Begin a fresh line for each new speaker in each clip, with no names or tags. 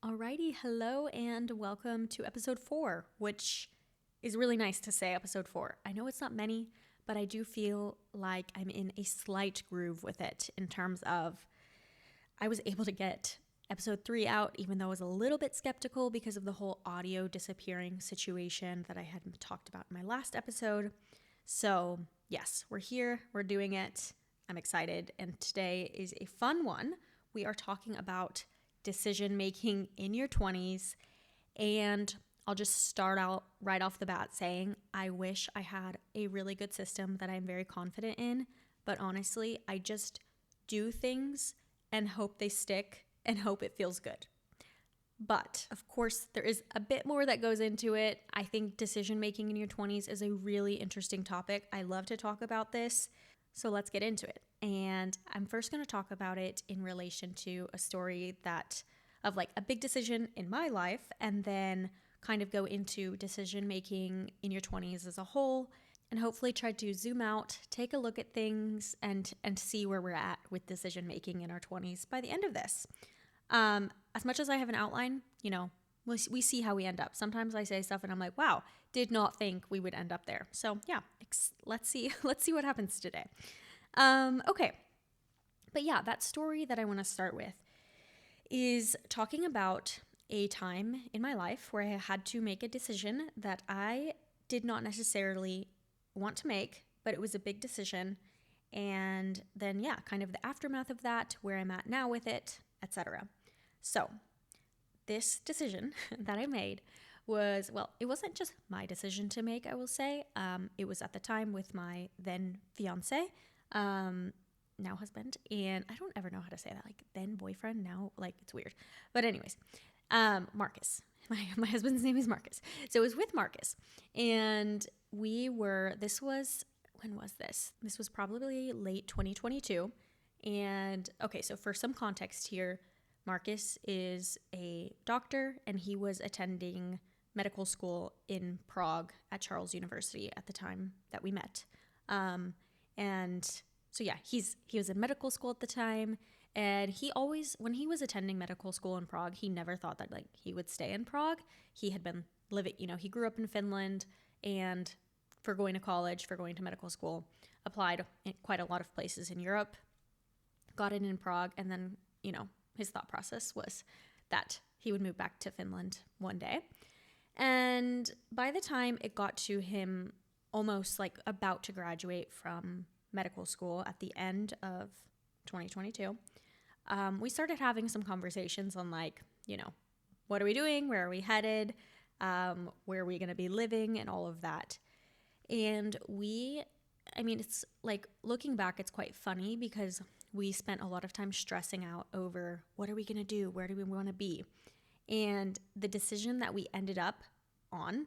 Alrighty, hello and welcome to episode 4, which is really nice to say episode 4. I know it's not many, but I do feel like I'm in a slight groove with it in terms of I was able to get episode 3 out, even though I was a little bit skeptical because of the whole audio disappearing situation that I had talked about in my last episode. So, yes, we're here, we're doing it. I'm excited, and today is a fun one. We are talking about decision making in your 20s, and I'll just start out right off the bat saying I wish I had a really good system that I'm very confident in, but honestly, I just do things and hope they stick and hope it feels good. But of course, there is a bit more that goes into it. I think decision making in your 20s is a really interesting topic. I love to talk about this. So let's get into it. And I'm first going to talk about it in relation to a story of like a big decision in my life, and then kind of go into decision making in your 20s as a whole, and hopefully try to zoom out, take a look at things, and see where we're at with decision making in our 20s by the end of this. As much as I have an outline, we see how we end up. Sometimes I say stuff and I'm like, wow, did not think we would end up there. So yeah, let's see what happens today. Okay. But yeah, that story that I want to start with is talking about a time in my life where I had to make a decision that I did not necessarily want to make, but it was a big decision. And then, yeah, kind of the aftermath of that, where I'm at now with it, etc. So this decision that I made it wasn't just my decision to make, I will say. It was at the time with my then fiance, now husband, and I don't ever know how to say that, like then boyfriend, now, like it's weird. But anyways, Marcus. My husband's name is Marcus. So it was with Marcus. And when was this? This was probably late 2022. And okay, so for some context here, Marcus is a doctor and he was attending medical school in Prague at Charles University at the time that we met. And so yeah, he was in medical school at the time, and he always, when he was attending medical school in Prague, he never thought that like he would stay in Prague. He had been living, he grew up in Finland, and for going to college, for going to medical school, applied in quite a lot of places in Europe, got in Prague, and then, his thought process was that he would move back to Finland one day. And by the time it got to him almost like about to graduate from medical school at the end of 2022, we started having some conversations on like, what are we doing? Where are we headed? Where are we going to be living and all of that? And it's like looking back, it's quite funny because we spent a lot of time stressing out over what are we going to do? Where do we want to be? And the decision that we ended up on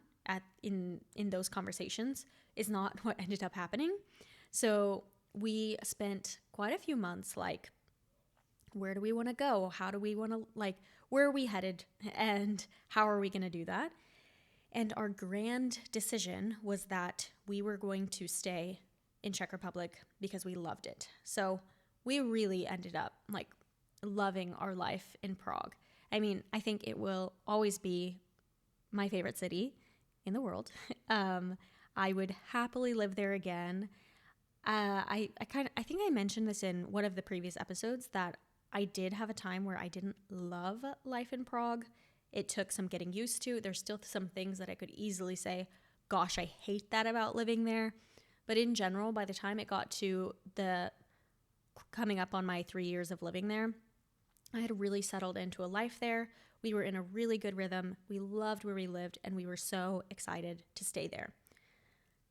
in those conversations is not what ended up happening. So we spent quite a few months like, where do we want to go? How do we want to, like, where are we headed? And how are we going to do that? And our grand decision was that we were going to stay in Czech Republic because we loved it. So we really ended up like loving our life in Prague. I mean, I think it will always be my favorite city in the world. I would happily live there again. I think I mentioned this in one of the previous episodes that I did have a time where I didn't love life in Prague. It took some getting used to. There's still some things that I could easily say, gosh, I hate that about living there. But in general, by the time it got to the coming up on my 3 years of living there, I had really settled into a life there. We were in a really good rhythm. We loved where we lived, and we were so excited to stay there.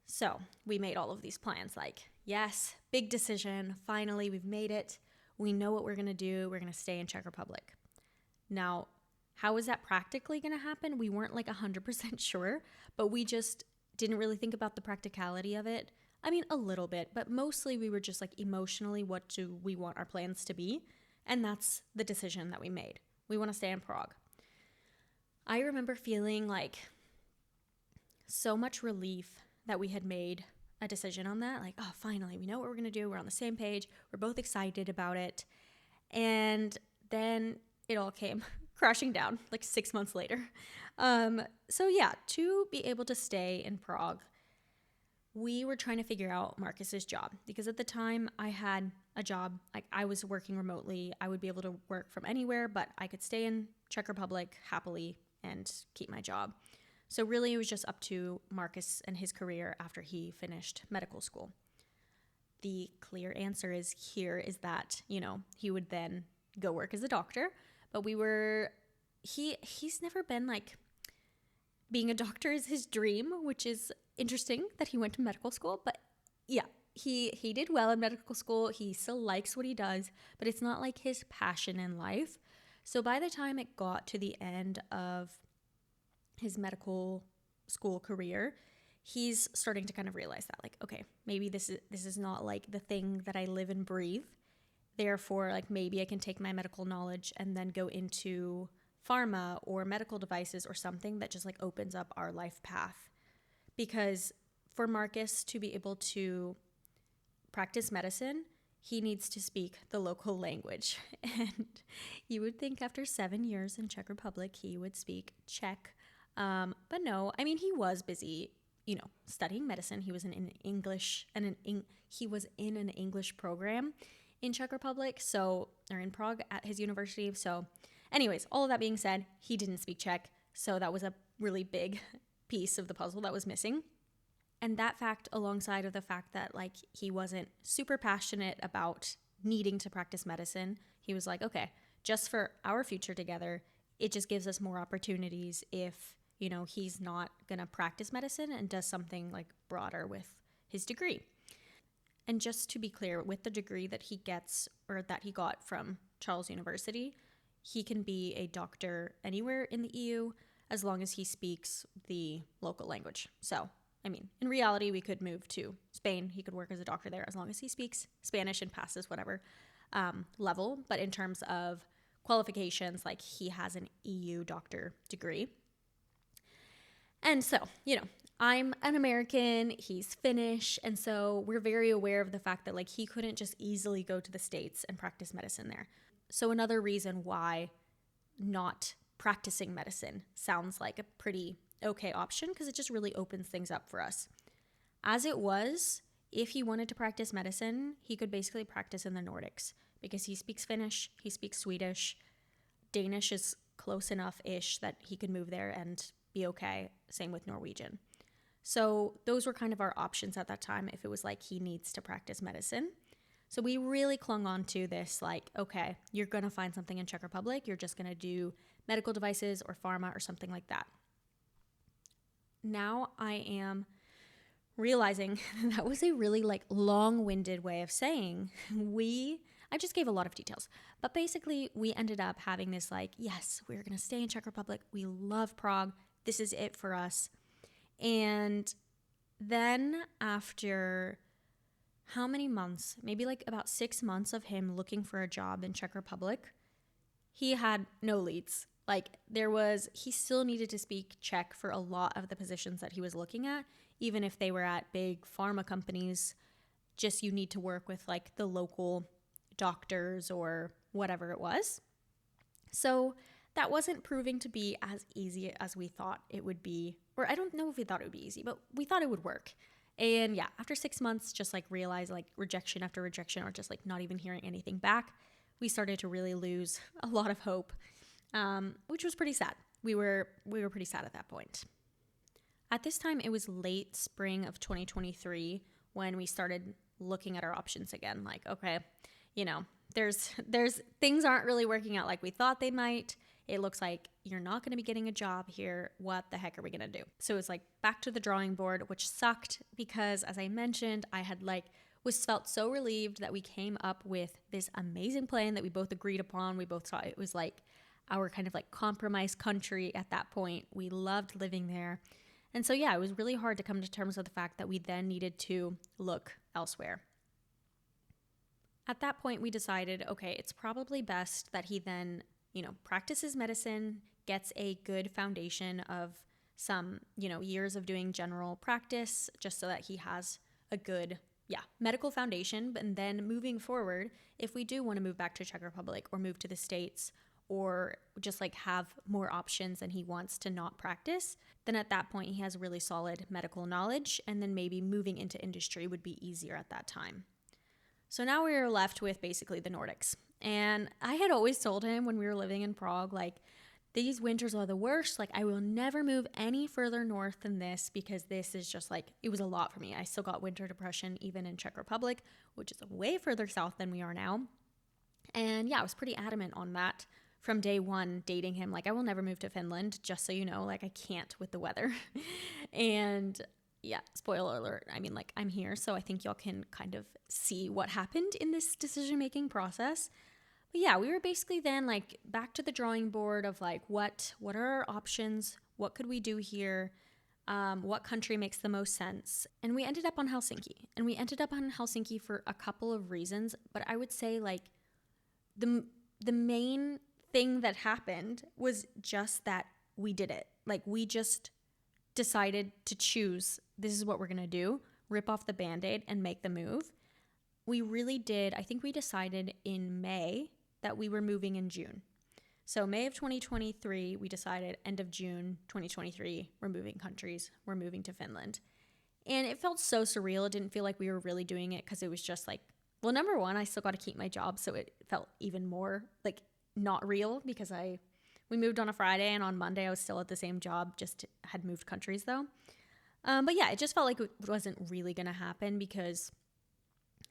So we made all of these plans like, yes, big decision. Finally, we've made it. We know what we're going to do. We're going to stay in Czech Republic. Now, how is that practically going to happen? We weren't like 100% sure, but we just didn't really think about the practicality of it. I mean, a little bit, but mostly we were just like emotionally, what do we want our plans to be? And that's the decision that we made. We want to stay in Prague. I remember feeling like so much relief that we had made a decision on that. Like, oh, finally, we know what we're going to do. We're on the same page. We're both excited about it. And then it all came crashing down like 6 months later. So yeah, to be able to stay in Prague, we were trying to figure out Marcus's job, because at the time I had a job, like I was working remotely. I would be able to work from anywhere, but I could stay in Czech Republic happily and keep my job. So really it was just up to Marcus and his career after he finished medical school. The clear answer is that, he would then go work as a doctor, but he's never been like, being a doctor is his dream, which is interesting that he went to medical school. But yeah, he did well in medical school. He still likes what he does, but it's not like his passion in life. So by the time it got to the end of his medical school career, he's starting to kind of realize that, like, okay, maybe this is not like the thing that I live and breathe. Therefore, like, maybe I can take my medical knowledge and then go into pharma or medical devices or something that just like opens up our life path. Because for Marcus to be able to practice medicine, he needs to speak the local language. And you would think after 7 years in Czech Republic, he would speak Czech. But no, I mean, he was busy, studying medicine. He was in English and he was in an English program in Czech Republic, or in Prague at his university. So anyways, all of that being said, he didn't speak Czech, so that was a really big piece of the puzzle that was missing. And that fact, alongside of the fact that like he wasn't super passionate about needing to practice medicine, he was like, okay, just for our future together, it just gives us more opportunities if, he's not gonna practice medicine and does something like broader with his degree. And just to be clear, with the degree that he gets or that he got from Charles University, he can be a doctor anywhere in the EU as long as he speaks the local language. So, I mean, in reality, we could move to Spain. He could work as a doctor there as long as he speaks Spanish and passes whatever level. But in terms of qualifications, like, he has an EU doctor degree. And so, I'm an American, he's Finnish, and so we're very aware of the fact that like he couldn't just easily go to the States and practice medicine there. So another reason why not practicing medicine sounds like a pretty okay option, because it just really opens things up for us. As it was, if he wanted to practice medicine, he could basically practice in the Nordics, because he speaks Finnish, he speaks Swedish, Danish is close enough-ish that he could move there and be okay. Same with Norwegian. So those were kind of our options at that time if it was like he needs to practice medicine. So we really clung on to this, like, okay, you're going to find something in Czech Republic. You're just going to do medical devices or pharma or something like that. Now I am realizing that was a really like long-winded way of saying I just gave a lot of details, but basically we ended up having this like, yes, we're going to stay in Czech Republic. We love Prague. This is it for us. And then after how many months, maybe like about 6 months of him looking for a job in Czech Republic, he had no leads. Like he still needed to speak Czech for a lot of the positions that he was looking at, even if they were at big pharma companies. Just you need to work with like the local doctors or whatever it was. So that wasn't proving to be as easy as we thought it would be. Or I don't know if we thought it would be easy, but we thought it would work. And yeah, after 6 months, just like realize like rejection after rejection, or just like not even hearing anything back, we started to really lose a lot of hope, which was pretty sad. We were pretty sad at that point. At this time, it was late spring of 2023 when we started looking at our options again. Like, okay, there's things aren't really working out like we thought they might. It looks like you're not going to be getting a job here. What the heck are we going to do? So it's like back to the drawing board, which sucked because, as I mentioned, I had felt so relieved that we came up with this amazing plan that we both agreed upon. We both thought it was like our kind of like compromise country at that point. We loved living there. And so, yeah, it was really hard to come to terms with the fact that we then needed to look elsewhere. At that point, we decided, okay, it's probably best that he then practices medicine, gets a good foundation of some, years of doing general practice, just so that he has a good, medical foundation. And then moving forward, if we do want to move back to Czech Republic or move to the States, or just like have more options than he wants to not practice, then at that point he has really solid medical knowledge, and then maybe moving into industry would be easier at that time. So now we are left with basically the Nordics. And I had always told him when we were living in Prague, like, these winters are the worst. Like, I will never move any further north than this because this is just like, it was a lot for me. I still got winter depression even in Czech Republic, which is way further south than we are now. And yeah, I was pretty adamant on that from day one dating him. Like, I will never move to Finland, just so you know, like, I can't with the weather. And yeah, spoiler alert. I mean, like, I'm here, so I think y'all can kind of see what happened in this decision-making process. But yeah, we were basically then like back to the drawing board of like, what are our options? What could we do here? What country makes the most sense? And we ended up on Helsinki. And we ended up on Helsinki for a couple of reasons. But I would say like the main thing that happened was just that we did it. Like, we just decided to choose, this is what we're going to do, rip off the Band-Aid and make the move. We really did. I think we decided in May that we were moving in June. So May of 2023, we decided end of June 2023, we're moving countries, we're moving to Finland. And it felt so surreal. It didn't feel like we were really doing it because it was just like, well, number one, I still got to keep my job. So it felt even more like not real because we moved on a Friday and on Monday I was still at the same job, just had moved countries though. But yeah, it just felt like it wasn't really going to happen because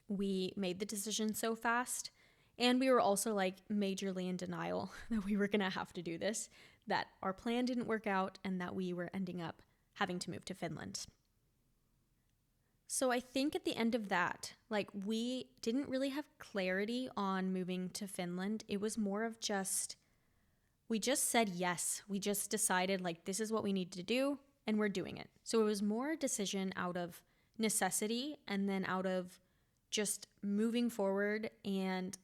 we made the decision so fast. And we were also like majorly in denial that we were going to have to do this, that our plan didn't work out and that we were ending up having to move to Finland. So I think at the end of that, like, we didn't really have clarity on moving to Finland. It was more of just, we just said yes. We just decided like, this is what we need to do and we're doing it. So it was more a decision out of necessity and then out of just moving forward. And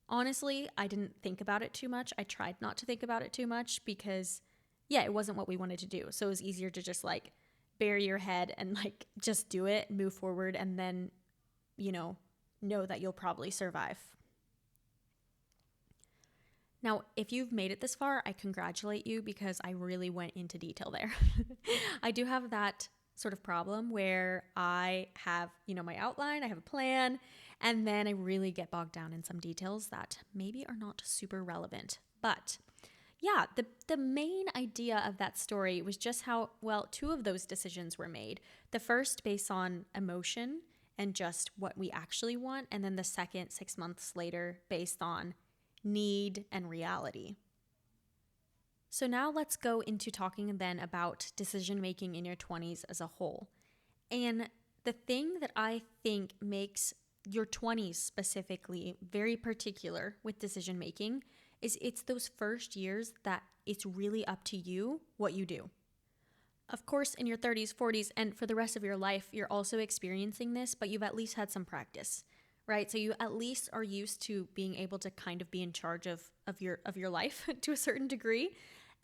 honestly, I didn't think about it too much. I tried not to think about it too much because, yeah, it wasn't what we wanted to do. So it was easier to just like bury your head and like just do it, move forward, and then, know that you'll probably survive. Now, if you've made it this far, I congratulate you because I really went into detail there. I do have that sort of problem where I have, my outline, I have a plan, and then I really get bogged down in some details that maybe are not super relevant. But yeah, the main idea of that story was just how, well, two of those decisions were made. The first based on emotion and just what we actually want, and then the second 6 months later based on need and reality. So now let's go into talking then about decision making in your 20s as a whole. And the thing that I think makes your 20s specifically very particular with decision making is it's those first years that it's really up to you what you do. Of course, in your 30s, 40s, and for the rest of your life, you're also experiencing this, but you've at least had some practice, right? So you at least are used to being able to kind of be in charge of your life to a certain degree.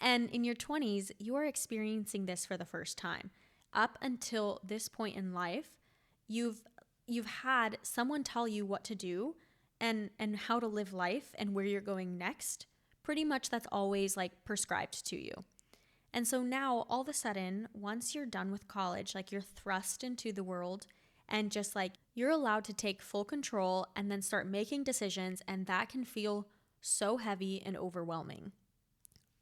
And in your 20s, you are experiencing this for the first time. Up until this point in life, you've had someone tell you what to do and how to live life and where you're going next. Pretty much that's always like prescribed to you. And so now all of a sudden, once you're done with college, like, you're thrust into the world and just like you're allowed to take full control and then start making decisions, and that can feel so heavy and overwhelming.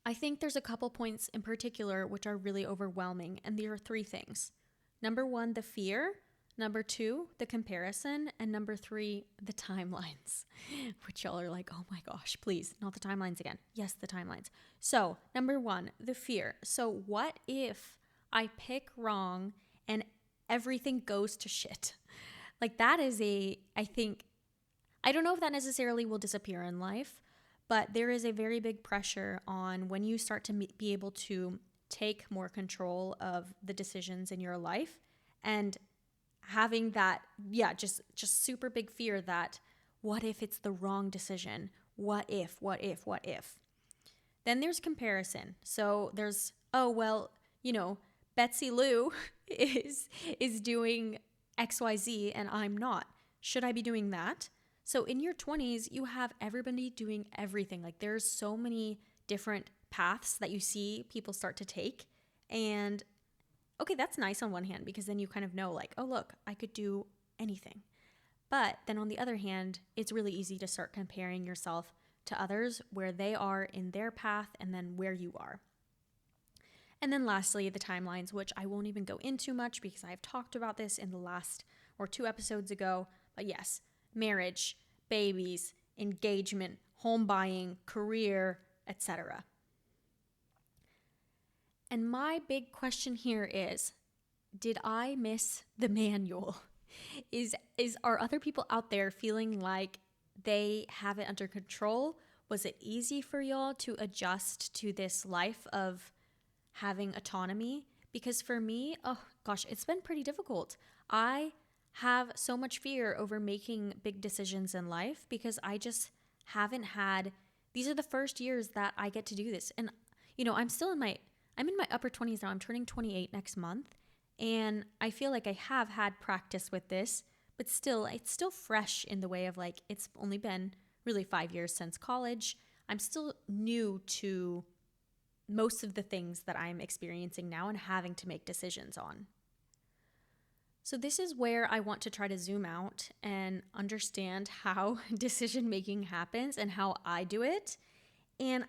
I think there's a couple points in particular which are really overwhelming, and there are three things. Number one, the fear. Number two, the comparison. And number three, the timelines, which y'all are like, oh my gosh, please, not the timelines again. Yes, the timelines. So number one, the fear. So what if I pick wrong and everything goes to shit? Like, that is I don't know if that necessarily will disappear in life, but there is a very big pressure on when you start to be able to take more control of the decisions in your life, and having that, just super big fear that what if it's the wrong decision? What if? Then there's comparison. So there's, Betsy Lou is doing XYZ and I'm not. Should I be doing that? So in your 20s, you have everybody doing everything. Like there's so many different paths that you see people start to take. And okay, that's nice on one hand because then you kind of know like, oh, look, I could do anything. But then on the other hand, it's really easy to start comparing yourself to others where they are in their path and then where you are. And then lastly, the timelines, which I won't even go into much because I've talked about this in the last or 2 episodes ago. But yes, marriage, babies, engagement, home buying, career, etc. And my big question here is, did I miss the manual? Are other people out there feeling like they have it under control? Was it easy for y'all to adjust to this life of having autonomy? Because for me, oh gosh, it's been pretty difficult. I have so much fear over making big decisions in life because I just haven't had, these are the first years that I get to do this. And I'm in my upper 20s now. I'm turning 28 next month. And I feel like I have had practice with this, but still, it's still fresh in the way of like, it's only been really 5 years since college. I'm still new to most of the things that I'm experiencing now and having to make decisions on. So this is where I want to try to zoom out and understand how decision making happens and how I do it. And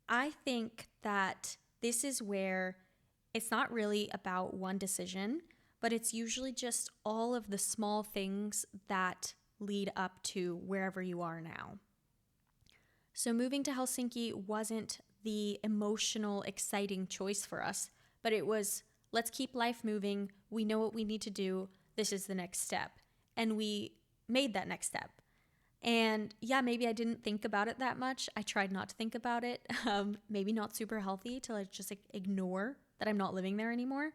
I think that this is where it's not really about one decision, but it's usually just all of the small things that lead up to wherever you are now. So moving to Helsinki wasn't the emotional, exciting choice for us, but it was, let's keep life moving. We know what we need to do. This is the next step. And we made that next step. And yeah, maybe I didn't think about it that much. I tried not to think about it. Maybe not super healthy to like just ignore that I'm not living there anymore.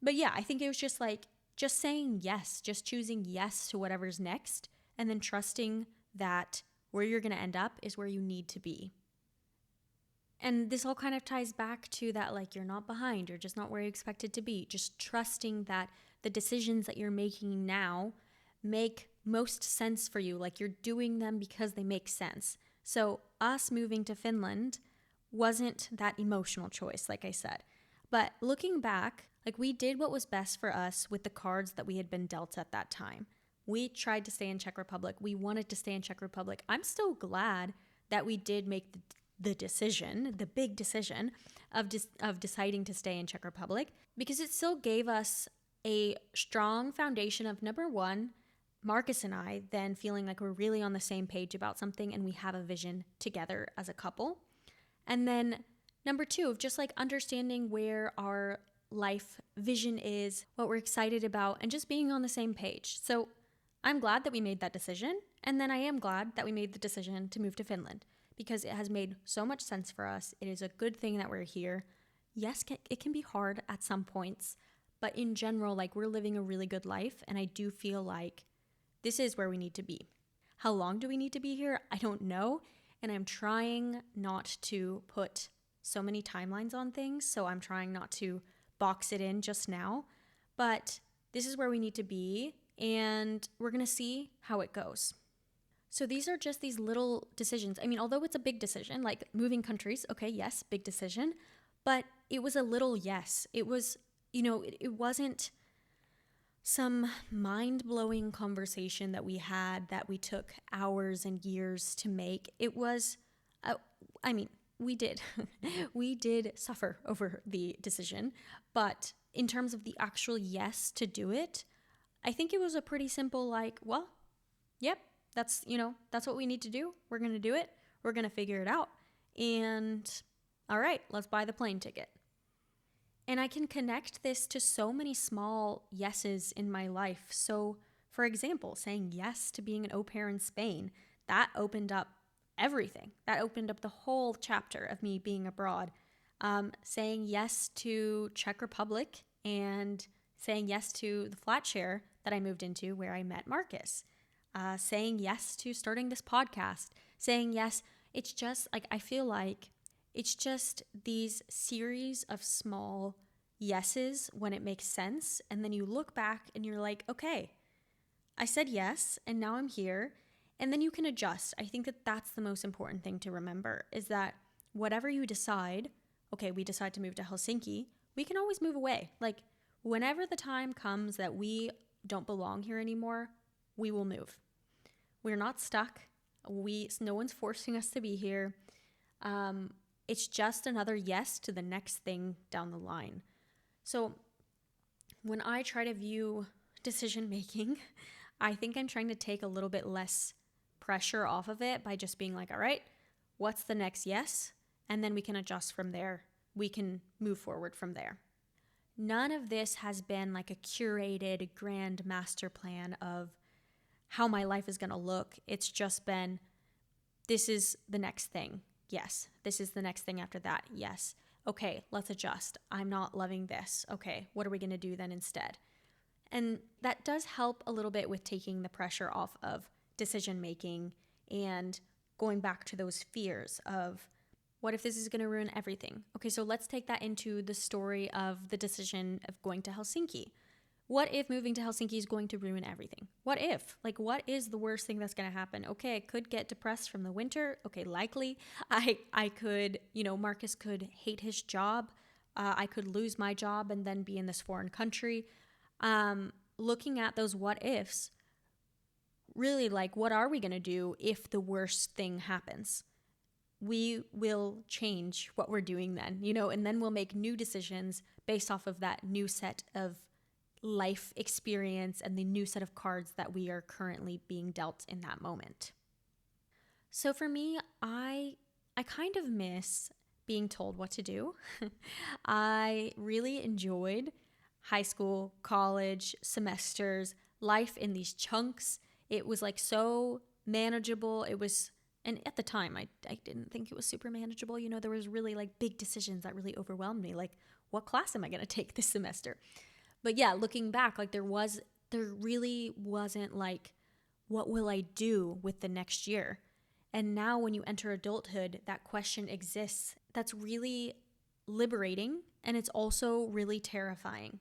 But yeah, I think it was just saying yes, just choosing yes to whatever's next, and then trusting that where you're going to end up is where you need to be. And this all kind of ties back to that, like, you're not behind, you're just not where you expected to be. Just trusting that the decisions that you're making now make most sense for you. Like, you're doing them because they make sense. So us moving to Finland wasn't that emotional choice, like I said. But looking back, like, we did what was best for us with the cards that we had been dealt at that time. We tried to stay in Czech Republic. We wanted to stay in Czech Republic. I'm still glad that we did make the decision, the big decision of deciding to stay in Czech Republic, because it still gave us a strong foundation of, number one, Marcus and I then feeling like we're really on the same page about something and we have a vision together as a couple. And then number two, of just like understanding where our life vision is, what we're excited about, and just being on the same page. So I'm glad that we made that decision. And then I am glad that we made the decision to move to Finland because it has made so much sense for us. It is a good thing that we're here. Yes, it can be hard at some points, but in general, like, we're living a really good life. And I do feel like this is where we need to be. How long do we need to be here? I don't know. And I'm trying not to put so many timelines on things. So I'm trying not to box it in just now. But this is where we need to be. And we're going to see how it goes. So these are just these little decisions. I mean, although it's a big decision, like moving countries, okay, yes, big decision. But it was a little yes. It was, it wasn't some mind-blowing conversation that we had that we took hours and years to make. It was, we did. We did suffer over the decision. But in terms of the actual yes to do it, I think it was a pretty simple, like, well, yep, that's what we need to do. We're going to do it. We're going to figure it out. And all right, let's buy the plane ticket. And I can connect this to so many small yeses in my life. So, for example, saying yes to being an au pair in Spain, that opened up everything. That opened up the whole chapter of me being abroad. Saying yes to Czech Republic and saying yes to the flat share that I moved into where I met Marcus. Saying yes to starting this podcast. Saying yes. It's just like, I feel like it's just these series of small yeses when it makes sense. And then you look back and you're like, okay, I said yes, and now I'm here. And then you can adjust. I think that that's the most important thing to remember, is that whatever you decide, okay, we decide to move to Helsinki, we can always move away. Like, whenever the time comes that we don't belong here anymore, we will move. We're not stuck. No one's forcing us to be here. It's just another yes to the next thing down the line. So when I try to view decision making, I think I'm trying to take a little bit less pressure off of it by just being like, all right, what's the next yes? And then we can adjust from there. We can move forward from there. None of this has been like a curated grand master plan of how my life is going to look. It's just been, this is the next thing. Yes. This is the next thing after that. Yes. Okay, let's adjust. I'm not loving this. Okay, what are we going to do then instead? And that does help a little bit with taking the pressure off of decision making and going back to those fears of, what if this is going to ruin everything? Okay, so let's take that into the story of the decision of going to Helsinki. What if moving to Helsinki is going to ruin everything? What if? Like, what is the worst thing that's going to happen? Okay, I could get depressed from the winter. Okay, likely. I could, Marcus could hate his job. I could lose my job and then be in this foreign country. Looking at those what ifs, really, like, what are we going to do if the worst thing happens? We will change what we're doing then, and then we'll make new decisions based off of that new set of life experience and the new set of cards that we are currently being dealt in that moment. So for me, I kind of miss being told what to do. I really enjoyed high school, college, semesters, life in these chunks. It was like so manageable. And at the time, I didn't think it was super manageable. There was really like big decisions that really overwhelmed me. Like, what class am I going to take this semester? But yeah, looking back, like there really wasn't like, what will I do with the next year? And now when you enter adulthood, that question exists. That's really liberating. And it's also really terrifying.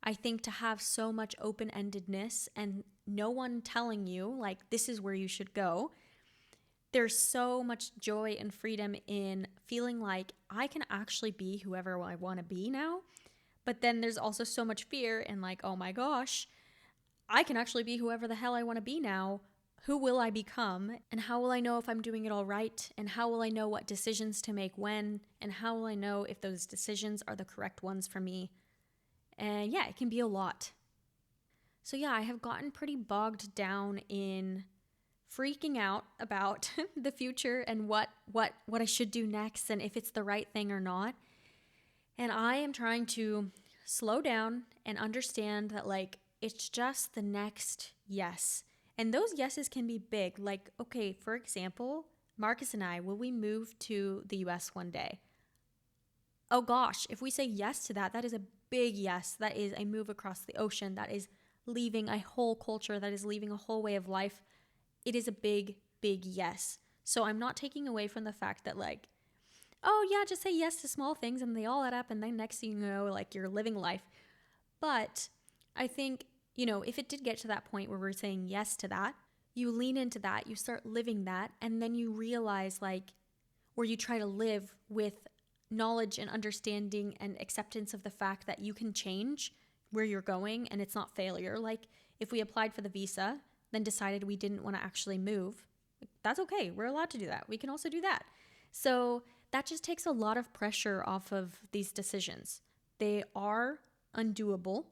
I think to have so much open-endedness and no one telling you, like, this is where you should go. There's so much joy and freedom in feeling like I can actually be whoever I want to be now. But then there's also so much fear and like, oh my gosh, I can actually be whoever the hell I want to be now. Who will I become? And how will I know if I'm doing it all right? And how will I know what decisions to make when? And how will I know if those decisions are the correct ones for me? And yeah, it can be a lot. So yeah, I have gotten pretty bogged down in freaking out about the future and what I should do next and if it's the right thing or not. And I am trying to slow down and understand that, like, it's just the next yes. And those yeses can be big. Like, okay, for example, Marcus and I, will we move to the US one day? Oh gosh, if we say yes to that, that is a big yes. That is a move across the ocean. That is leaving a whole culture. That is leaving a whole way of life. It is a big, big yes. So I'm not taking away from the fact that, like, oh yeah, just say yes to small things and they all add up and then next thing you know, like, you're living life. But I think, if it did get to that point where we're saying yes to that, you lean into that, you start living that, and then you realize, like, or you try to live with knowledge and understanding and acceptance of the fact that you can change where you're going and it's not failure. Like, if we applied for the visa, then decided we didn't want to actually move, that's okay. We're allowed to do that. We can also do that. So that just takes a lot of pressure off of these decisions. They are undoable.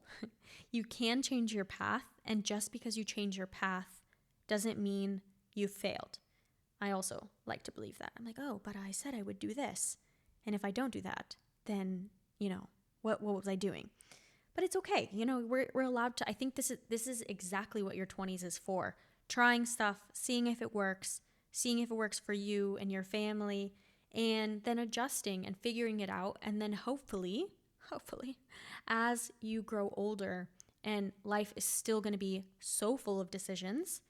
You can change your path, and just because you change your path doesn't mean you've failed. I also like to believe that. I'm like, oh, but I said I would do this. And if I don't do that, then, what was I doing? But it's okay. We're allowed to. I think this is exactly what your 20s is for. Trying stuff, seeing if it works for you and your family, and then adjusting and figuring it out. And then hopefully, as you grow older and life is still going to be so full of decisions,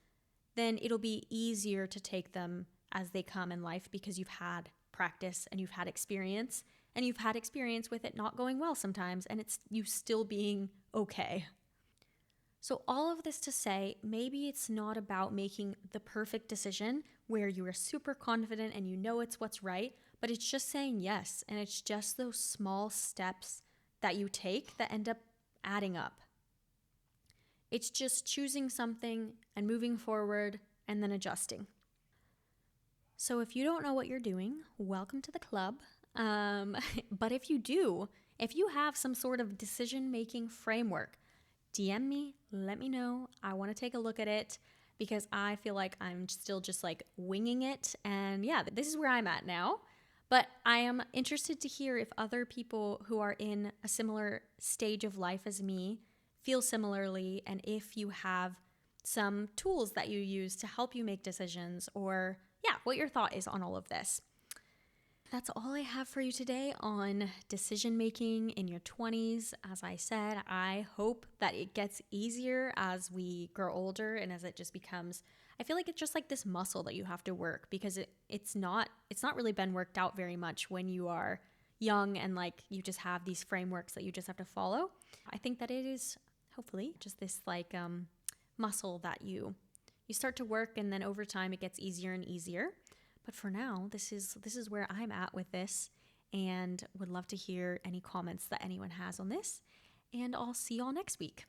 then it'll be easier to take them as they come in life because you've had practice and you've had experience. And you've had experience with it not going well sometimes, and it's you still being okay. So all of this to say, maybe it's not about making the perfect decision where you are super confident and you know it's what's right, but it's just saying yes. And it's just those small steps that you take that end up adding up. It's just choosing something and moving forward and then adjusting. So if you don't know what you're doing, welcome to the club. But if you do, if you have some sort of decision-making framework, DM me, let me know. I want to take a look at it because I feel like I'm still just like winging it. And yeah, this is where I'm at now. But I am interested to hear if other people who are in a similar stage of life as me feel similarly, and if you have some tools that you use to help you make decisions, or yeah, what your thought is on all of this. That's all I have for you today on decision making in your 20s. As I said, I hope that it gets easier as we grow older and as it just becomes, I feel like it's just like this muscle that you have to work, because it's not really been worked out very much when you are young and like you just have these frameworks that you just have to follow. I think that it is hopefully just this like muscle that you start to work, and then over time it gets easier and easier. But for now, this is where I'm at with this, and would love to hear any comments that anyone has on this. And I'll see y'all next week.